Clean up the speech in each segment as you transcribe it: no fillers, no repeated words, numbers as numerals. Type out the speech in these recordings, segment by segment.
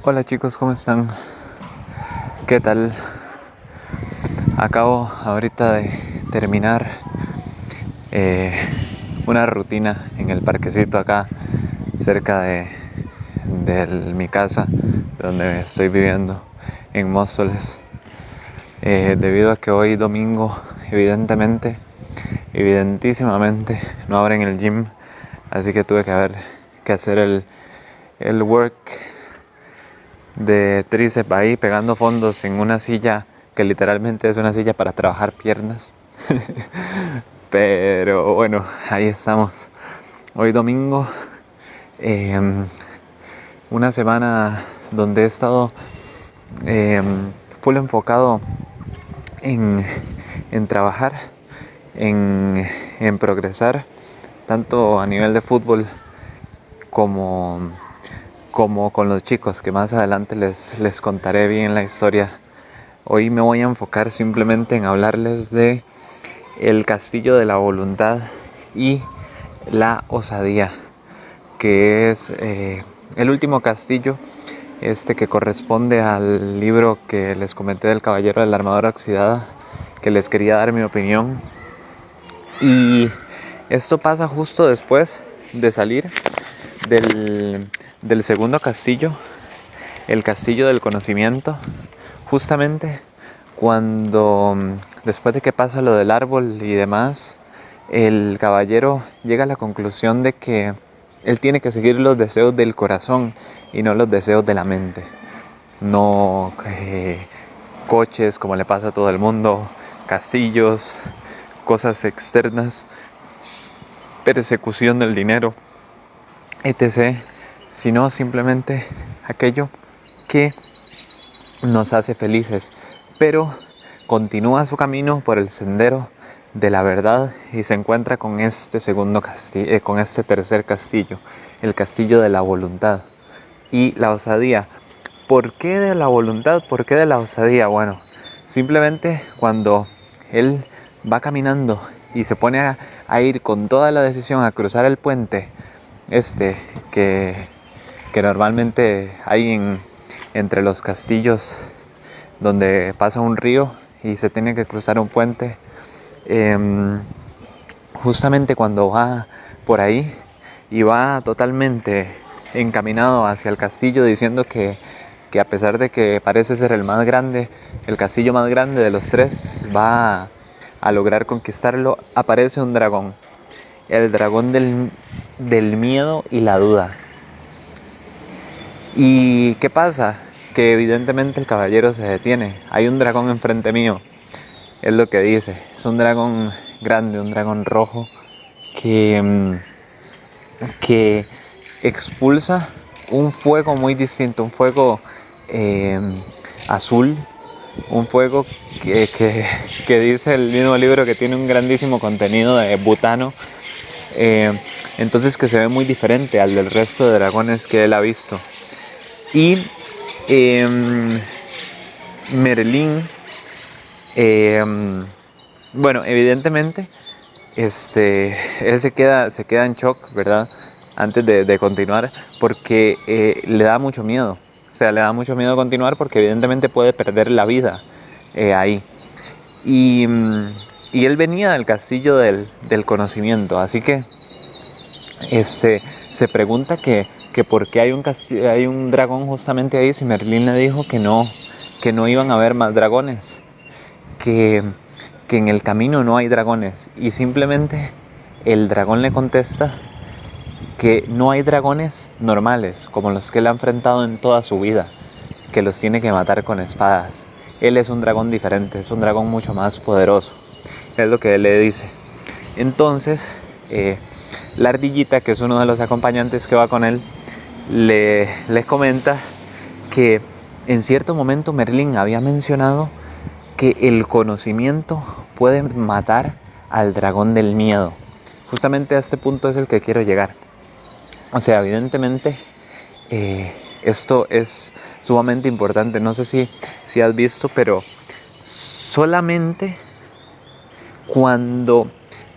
Hola chicos, ¿cómo están? ¿Qué tal? Acabo ahorita de terminar eh, una rutina en el parquecito acá cerca de mi casa, donde estoy viviendo en Móstoles. Debido a que hoy domingo, evidentísimamente, no abren el gym, así que tuve que hacer el work de tríceps ahí pegando fondos en una silla que literalmente es una silla para trabajar piernas. Pero bueno, ahí estamos. Hoy domingo, eh, una semana donde he estado eh, full enfocado en, en trabajar, en, en progresar, tanto a nivel de fútbol como, como con los chicos, que más adelante les contaré bien la historia. Hoy me voy a enfocar simplemente en hablarles de el castillo de la voluntad y la osadía, que es el último castillo, que corresponde al libro que les comenté del Caballero de la Armadura Oxidada, que les quería dar mi opinión. Y esto pasa justo después de salir del segundo castillo, el castillo del conocimiento, justamente cuando después de que pasa lo del árbol y demás, el caballero llega a la conclusión de que él tiene que seguir los deseos del corazón y no los deseos de la mente. No coches como le pasa a todo el mundo, castillos, cosas externas, persecución del dinero, etc. Sino simplemente aquello que nos hace felices, pero continúa su camino por el sendero de la verdad y se encuentra con con este tercer castillo, el castillo de la voluntad y la osadía. ¿Por qué de la voluntad? ¿Por qué de la osadía? Bueno, simplemente cuando él va caminando y se pone a ir con toda la decisión a cruzar el puente, este que, que normalmente hay entre los castillos donde pasa un río y se tiene que cruzar un puente. Eh, Justamente cuando va por ahí y va totalmente encaminado hacia el castillo diciendo que a pesar de que parece ser el más grande, el castillo más grande de los tres, va a lograr conquistarlo, aparece un dragón. El dragón del miedo y la duda. ¿Y qué pasa? Que evidentemente el caballero se detiene. Hay un dragón enfrente mío. Es lo que dice. Es un dragón grande, un dragón rojo que, que expulsa un fuego muy distinto. Un fuego eh, azul. Un fuego que dice el mismo libro que tiene un grandísimo contenido de butano. Eh, entonces que se ve muy diferente al del resto de dragones que él ha visto. Y eh, Merlín, eh, bueno, evidentemente, él se queda en shock, ¿verdad? Antes de continuar, porque le da mucho miedo. O sea, le da mucho miedo continuar porque evidentemente puede perder la vida ahí. Y, y él venía del castillo del conocimiento, así que se pregunta que por qué hay un dragón justamente ahí, si Merlín le dijo que no iban a haber más dragones, que, que en el camino no hay dragones. Y simplemente el dragón le contesta que no hay dragones normales, como los que él ha enfrentado en toda su vida, que los tiene que matar con espadas. Él es un dragón diferente, es un dragón mucho más poderoso. Es lo que él le dice. Entonces, eh, la ardillita, que es uno de los acompañantes que va con él, le comenta que en cierto momento Merlín había mencionado que el conocimiento puede matar al dragón del miedo. Justamente a este punto es el que quiero llegar. O sea, evidentemente esto es sumamente importante. No sé si has visto, pero solamente cuando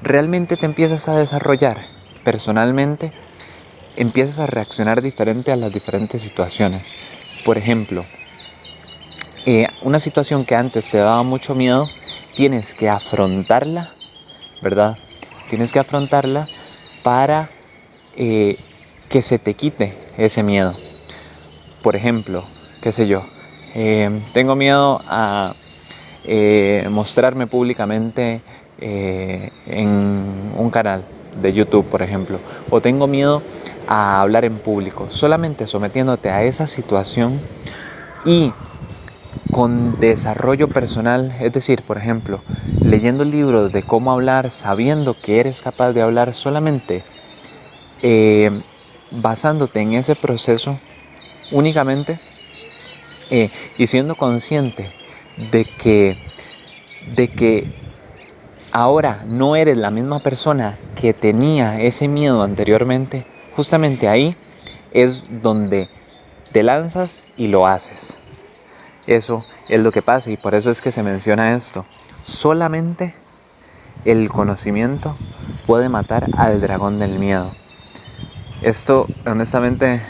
realmente te empiezas a desarrollar personalmente, empiezas a reaccionar diferente a las diferentes situaciones. Por ejemplo, una situación que antes te daba mucho miedo, tienes que afrontarla, ¿verdad? Tienes que afrontarla para que se te quite ese miedo. Por ejemplo, qué sé yo, tengo miedo a mostrarme públicamente en un canal de YouTube, por ejemplo, o tengo miedo a hablar en público. Solamente sometiéndote a esa situación y con desarrollo personal, es decir, por ejemplo, leyendo libros de cómo hablar, sabiendo que eres capaz de hablar, solamente basándote en ese proceso únicamente, y siendo consciente de que, de que ahora no eres la misma persona que tenía ese miedo anteriormente, justamente ahí es donde te lanzas y lo haces. Eso es lo que pasa y por eso es que se menciona esto. Solamente el conocimiento puede matar al dragón del miedo. Esto honestamente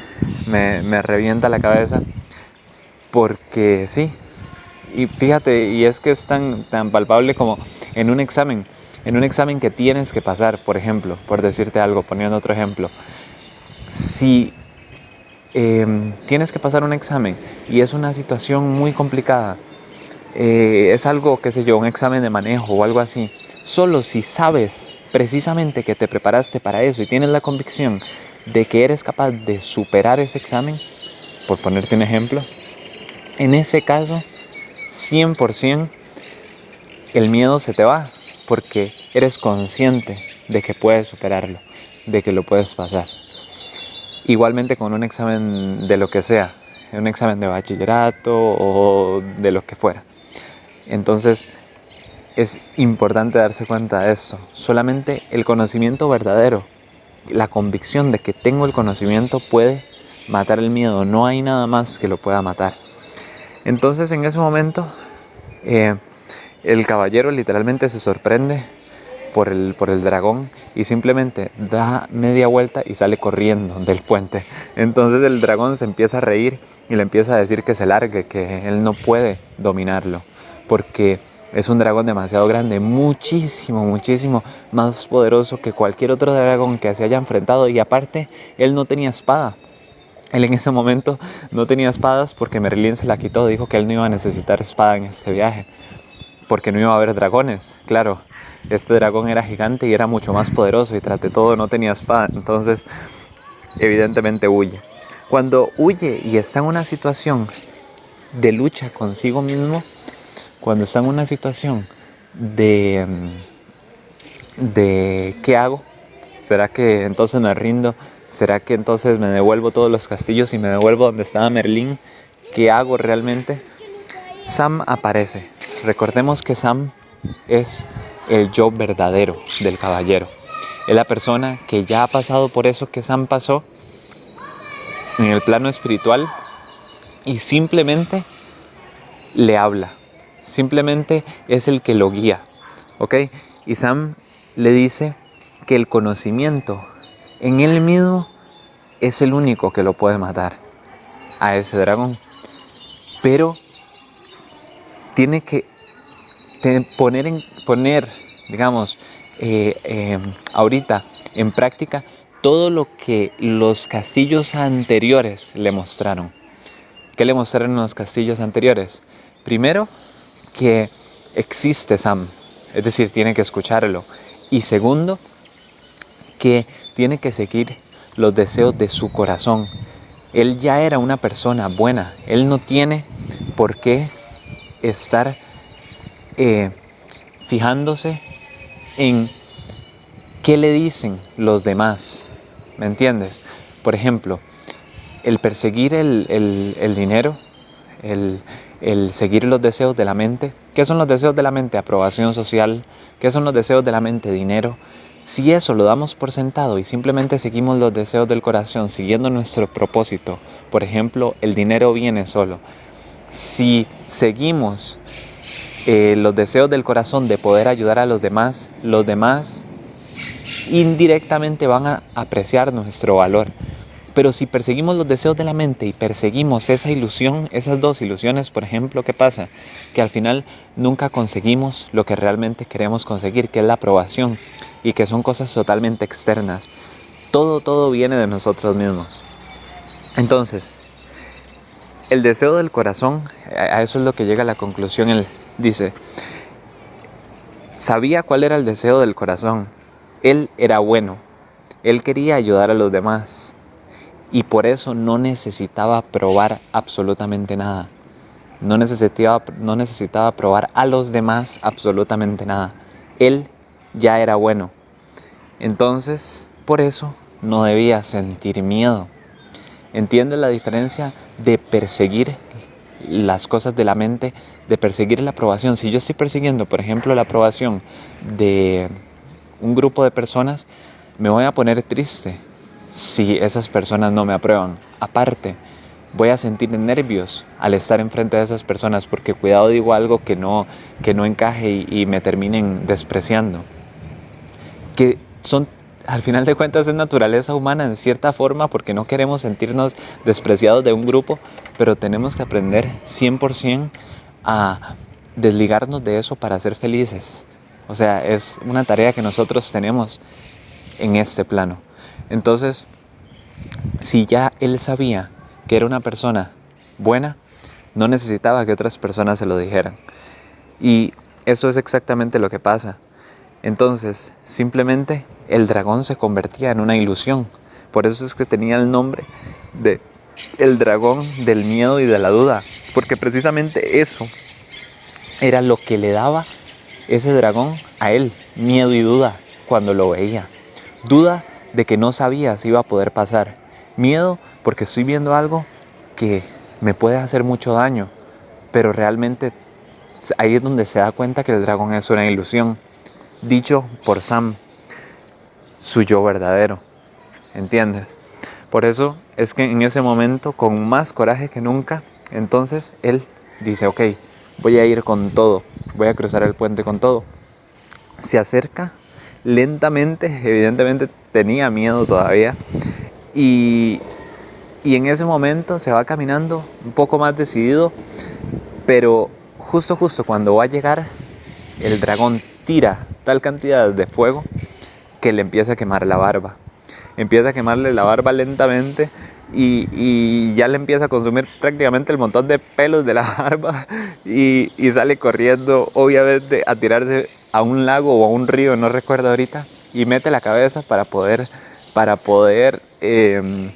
me revienta la cabeza porque sí, y fíjate, y es que es tan palpable como en un examen que tienes que pasar, por ejemplo, por decirte algo, poniendo otro ejemplo, si tienes que pasar un examen y es una situación muy complicada, es algo, qué sé yo, un examen de manejo o algo así, solo si sabes precisamente que te preparaste para eso y tienes la convicción de que eres capaz de superar ese examen, por ponerte un ejemplo, en ese caso 100% el miedo se te va porque eres consciente de que puedes superarlo, de que lo puedes pasar. Igualmente con un examen de lo que sea, un examen de bachillerato o de lo que fuera. Entonces es importante darse cuenta de esto. Solamente el conocimiento verdadero, la convicción de que tengo el conocimiento puede matar el miedo. No hay nada más que lo pueda matar. Entonces en ese momento el caballero literalmente se sorprende por el dragón y simplemente da media vuelta y sale corriendo del puente. Entonces el dragón se empieza a reír y le empieza a decir que se largue, que él no puede dominarlo, porque es un dragón demasiado grande, muchísimo más poderoso que cualquier otro dragón que se haya enfrentado, y aparte él no tenía espada. Él en ese momento no tenía espadas porque Merlín se la quitó, dijo que él no iba a necesitar espada en este viaje, porque no iba a haber dragones, claro. Este dragón era gigante y era mucho más poderoso y tras de todo no tenía espada, entonces evidentemente huye. Cuando huye y está en una situación de lucha consigo mismo, cuando está en una situación de ¿qué hago? ¿Será que entonces me rindo? ¿Será que entonces me devuelvo todos los castillos y me devuelvo donde estaba Merlín? ¿Qué hago realmente? Sam aparece. Recordemos que Sam es el yo verdadero del caballero. Es la persona que ya ha pasado por eso que Sam pasó en el plano espiritual y simplemente le habla. Simplemente es el que lo guía. ¿Ok? Y Sam le dice que el conocimiento en él mismo es el único que lo puede matar a ese dragón. Pero tiene que poner, digamos, ahorita en práctica todo lo que los castillos anteriores le mostraron. ¿Qué le mostraron en los castillos anteriores? Primero, que existe Sam, es decir, tiene que escucharlo. Y segundo, que tiene que seguir los deseos de su corazón. Él ya era una persona buena, él no tiene por qué estar eh, fijándose en qué le dicen los demás, ¿me entiendes? Por ejemplo, el perseguir el dinero, el, el seguir los deseos de la mente. ¿Qué son los deseos de la mente? Aprobación social. ¿Qué son los deseos de la mente? Dinero. Si eso lo damos por sentado y simplemente seguimos los deseos del corazón, siguiendo nuestro propósito, por ejemplo, el dinero viene solo. Si seguimos los deseos del corazón de poder ayudar a los demás indirectamente van a apreciar nuestro valor. Pero si perseguimos los deseos de la mente y perseguimos esa ilusión, esas dos ilusiones, por ejemplo, ¿qué pasa? Que al final nunca conseguimos lo que realmente queremos conseguir, que es la aprobación, y que son cosas totalmente externas. Todo viene de nosotros mismos. Entonces, el deseo del corazón, a eso es lo que llega a la conclusión. Él dice, sabía cuál era el deseo del corazón. Él era bueno. Él quería ayudar a los demás. Y por eso no necesitaba probar absolutamente nada. No necesitaba probar a los demás absolutamente nada. Él ya era bueno. Entonces, por eso no debía sentir miedo. ¿Entiendes la diferencia de perseguir las cosas de la mente, de perseguir la aprobación? Si yo estoy persiguiendo, por ejemplo, la aprobación de un grupo de personas, me voy a poner triste si esas personas no me aprueban. Aparte, voy a sentir nervios al estar enfrente de esas personas porque cuidado digo algo que no encaje y me terminen despreciando. Que son, al final de cuentas, es naturaleza humana en cierta forma porque no queremos sentirnos despreciados de un grupo, pero tenemos que aprender 100% a desligarnos de eso para ser felices. O sea, es una tarea que nosotros tenemos en este plano. Entonces, si ya él sabía que era una persona buena, no necesitaba que otras personas se lo dijeran. Y eso es exactamente lo que pasa. Entonces, simplemente el dragón se convertía en una ilusión. Por eso es que tenía el nombre de el dragón del miedo y de la duda. Porque precisamente eso era lo que le daba ese dragón a él, miedo y duda cuando lo veía. Duda de que no sabía si iba a poder pasar. Miedo porque estoy viendo algo que me puede hacer mucho daño. Pero realmente ahí es donde se da cuenta que el dragón es una ilusión. Dicho por Sam, su yo verdadero. ¿Entiendes? Por eso es que en ese momento, con más coraje que nunca, entonces él dice, ok, voy a ir con todo, voy a cruzar el puente con todo. Se acerca lentamente, evidentemente tenía miedo todavía, y, y en ese momento se va caminando un poco más decidido, pero justo cuando va a llegar, el dragón tira tal cantidad de fuego que le empieza a quemar la barba. Empieza a quemarle la barba lentamente y ya le empieza a consumir prácticamente el montón de pelos de la barba y sale corriendo, obviamente, a tirarse a un lago o a un río, no recuerdo ahorita, y mete la cabeza para poder, eh,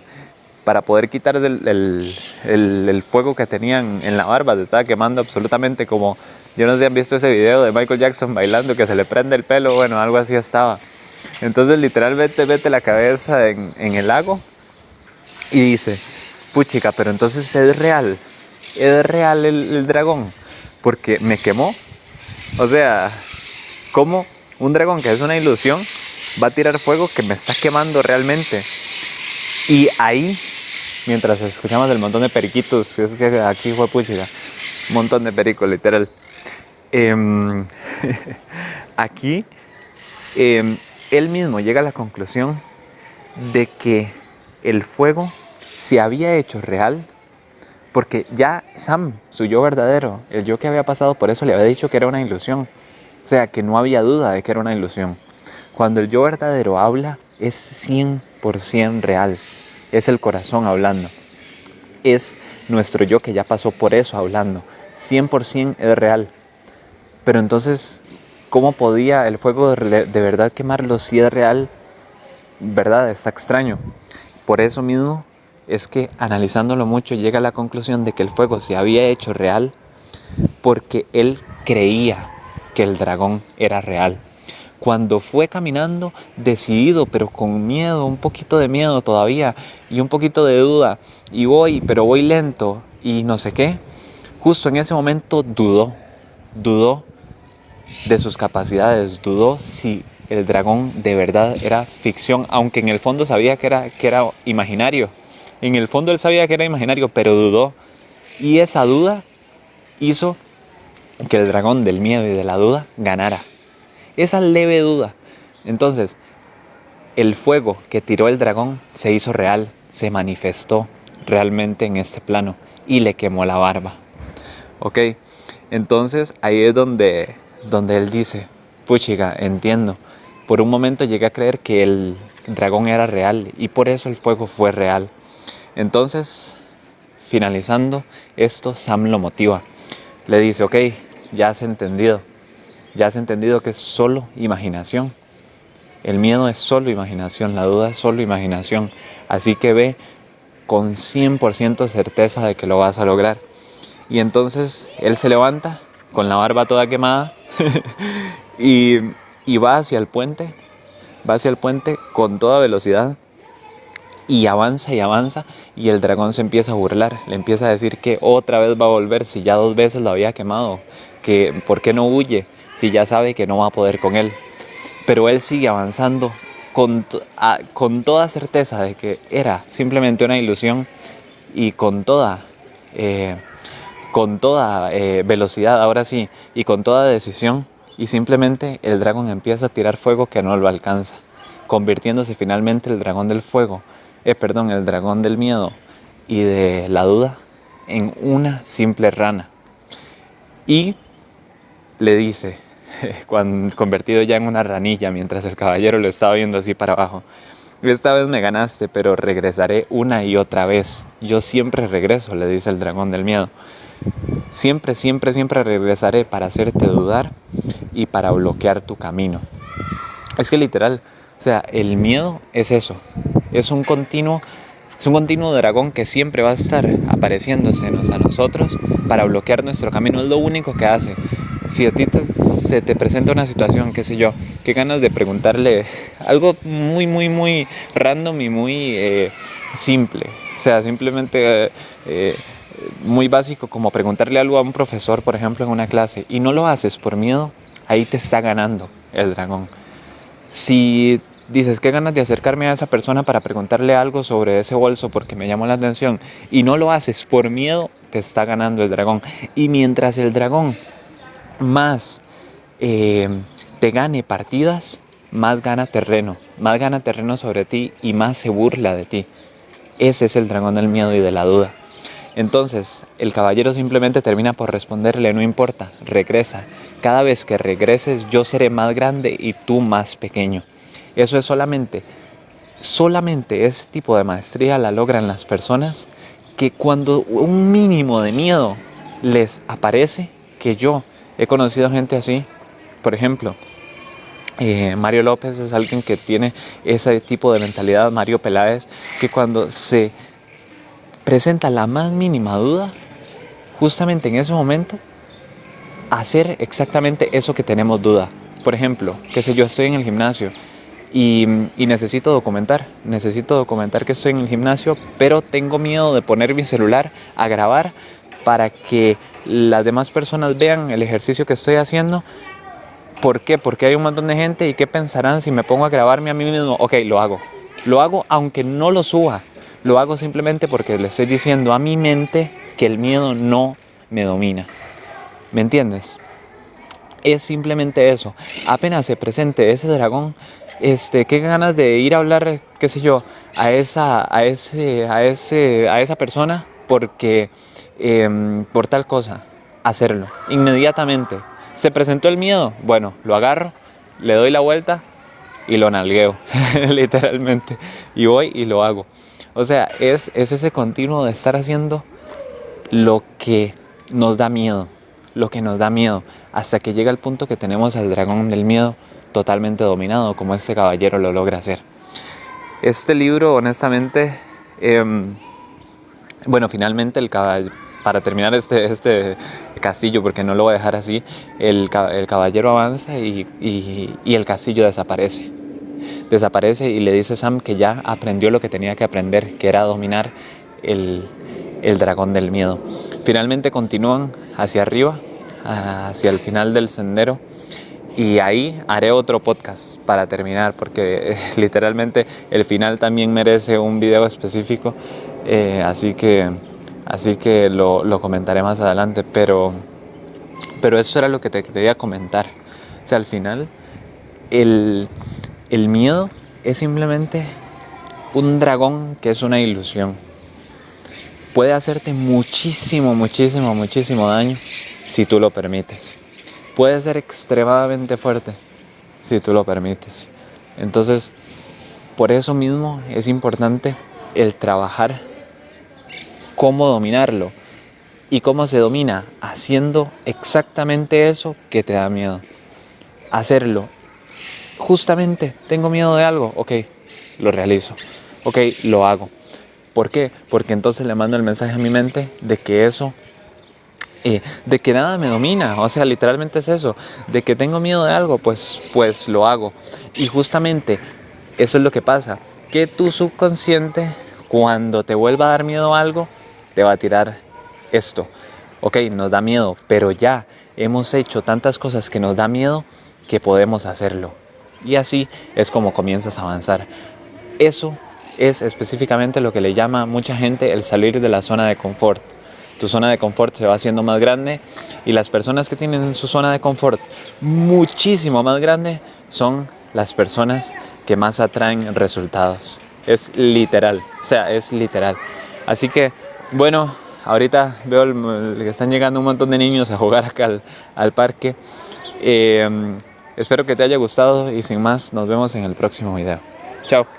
para poder quitarse el fuego que tenían en la barba. Se estaba quemando absolutamente como, yo no sé si han visto ese video de Michael Jackson bailando que se le prende el pelo, bueno, algo así estaba. Entonces literalmente mete la cabeza en el lago y dice, puchica, pero entonces es real el dragón, porque me quemó. O sea, ¿cómo un dragón que es una ilusión va a tirar fuego que me está quemando realmente? Y ahí, mientras escuchamos el montón de periquitos, es que aquí fue puchica, un montón de pericos, literal. Eh, aquí, él mismo llega a la conclusión de que el fuego se había hecho real porque ya Sam, su yo verdadero, el yo que había pasado por eso, le había dicho que era una ilusión. O sea, que no había duda de que era una ilusión. Cuando el yo verdadero habla, es 100% real. Es el corazón hablando. Es nuestro yo que ya pasó por eso hablando. 100% es real. Pero entonces, ¿cómo podía el fuego de verdad quemarlo si es real? ¿Verdad? Está extraño. Por eso mismo es que analizándolo mucho llega a la conclusión de que el fuego se había hecho real porque él creía que el dragón era real. Cuando fue caminando decidido, pero con miedo, un poquito de miedo todavía y un poquito de duda, y voy, pero voy lento y no sé qué, justo en ese momento dudó de sus capacidades, dudó si el dragón de verdad era ficción, aunque en el fondo sabía que era imaginario. En el fondo él sabía que era imaginario, pero dudó. Y esa duda hizo que el dragón del miedo y de la duda ganara. Esa leve duda. Entonces, el fuego que tiró el dragón se hizo real, se manifestó realmente en este plano y le quemó la barba. Ok, entonces ahí es donde él dice, puchiga, entiendo. Por un momento llegué a creer que el dragón era real y por eso el fuego fue real. Entonces, finalizando esto, Sam lo motiva. Le dice, ok, ya has entendido que es solo imaginación. El miedo es solo imaginación, la duda es solo imaginación. Así que ve con 100% certeza de que lo vas a lograr. Y entonces él se levanta con la barba toda quemada y, y va hacia el puente con toda velocidad y avanza y el dragón se empieza a burlar, le empieza a decir que otra vez va a volver si ya 2 veces lo había quemado, que por qué no huye si ya sabe que no va a poder con él. Pero él sigue avanzando con toda certeza de que era simplemente una ilusión y eh, con toda velocidad ahora sí y con toda decisión y simplemente el dragón empieza a tirar fuego que no lo alcanza, convirtiéndose finalmente el dragón del fuego, el dragón del miedo y de la duda en una simple rana. Y le dice, convertido ya en una ranilla mientras el caballero lo estaba viendo así para abajo, esta vez me ganaste, pero regresaré una y otra vez. Yo siempre regreso, le dice el dragón del miedo. Siempre, siempre, siempre regresaré para hacerte dudar y para bloquear tu camino. Es que literal, o sea, el miedo es eso. Es un continuo, es un continuo dragón que siempre va a estar apareciéndosenos a nosotros para bloquear nuestro camino. Es lo único que hace. Si a ti se te presenta una situación, qué sé yo, qué ganas de preguntarle algo muy, muy, muy random y muy simple. O sea, simplemente muy básico como preguntarle algo a un profesor, por ejemplo, en una clase, y no lo haces por miedo, ahí te está ganando el dragón. Si dices, qué ganas de acercarme a esa persona para preguntarle algo sobre ese bolso porque me llamó la atención, y no lo haces por miedo, te está ganando el dragón. Y mientras el dragón más eh, te gane partidas, más gana terreno sobre ti y más se burla de ti. Ese es el dragón del miedo y de la duda. Entonces, el caballero simplemente termina por responderle, no importa, regresa. Cada vez que regreses yo seré más grande y tú más pequeño. Eso es solamente ese tipo de maestría la logran las personas que cuando un mínimo de miedo les aparece, que yo he conocido gente así, por ejemplo, Mario López es alguien que tiene ese tipo de mentalidad, Mario Peláez, que cuando se presenta la más mínima duda, justamente en ese momento, hacer exactamente eso que tenemos duda. Por ejemplo, qué sé yo, estoy en el gimnasio y necesito documentar que estoy en el gimnasio, pero tengo miedo de poner mi celular a grabar para que las demás personas vean el ejercicio que estoy haciendo. ¿Por qué? Porque hay un montón de gente y qué pensarán si me pongo a grabarme a mí mismo. Ok, lo hago aunque no lo suba, lo hago simplemente porque le estoy diciendo a mi mente que el miedo no me domina. ¿Me entiendes? Es simplemente eso. Apenas se presente ese dragón, qué ganas de ir a hablar, qué sé yo, a esa persona porque por tal cosa, hacerlo inmediatamente. Se presentó el miedo, bueno, lo agarro, le doy la vuelta y lo nalgueo, literalmente, y voy y lo hago. O sea, es ese continuo de estar haciendo lo que nos da miedo, lo que nos da miedo, hasta que llega el punto que tenemos al dragón del miedo totalmente dominado, como este caballero lo logra hacer. Este libro, honestamente, eh, bueno, finalmente para terminar este castillo, porque no lo voy a dejar así, el caballero avanza y el castillo desaparece. Desaparece y le dice a Sam que ya aprendió lo que tenía que aprender, que era dominar el, el dragón del miedo. Finalmente continúan hacia arriba, hacia el final del sendero, y ahí haré otro podcast para terminar, porque literalmente el final también merece un video específico, así que lo comentaré más adelante, pero eso era lo que te quería comentar. O sea, al final el, el miedo es simplemente un dragón que es una ilusión. Puede hacerte muchísimo, muchísimo, muchísimo daño si tú lo permites. Puede ser extremadamente fuerte si tú lo permites. Entonces, por eso mismo es importante el trabajar cómo dominarlo. ¿Y cómo se domina? Haciendo exactamente eso que te da miedo. Hacerlo. Justamente, tengo miedo de algo. Ok, lo realizo. Ok, lo hago. ¿Por qué? Porque entonces le mando el mensaje a mi mente de que eso, de que nada me domina. O sea, literalmente es eso. De que tengo miedo de algo, pues lo hago. Y justamente eso es lo que pasa. Que tu subconsciente, cuando te vuelva a dar miedo a algo, te va a tirar esto. Ok, nos da miedo, pero ya hemos hecho tantas cosas que nos da miedo que podemos hacerlo. Y así es como comienzas a avanzar. Eso es específicamente lo que le llama a mucha gente el salir de la zona de confort. Tu zona de confort se va haciendo más grande y las personas que tienen su zona de confort muchísimo más grande son las personas que más atraen resultados. Es literal, o sea, es literal. Así que, bueno, ahorita veo que están llegando un montón de niños a jugar acá al parque. Espero que te haya gustado y sin más, nos vemos en el próximo video. Chao.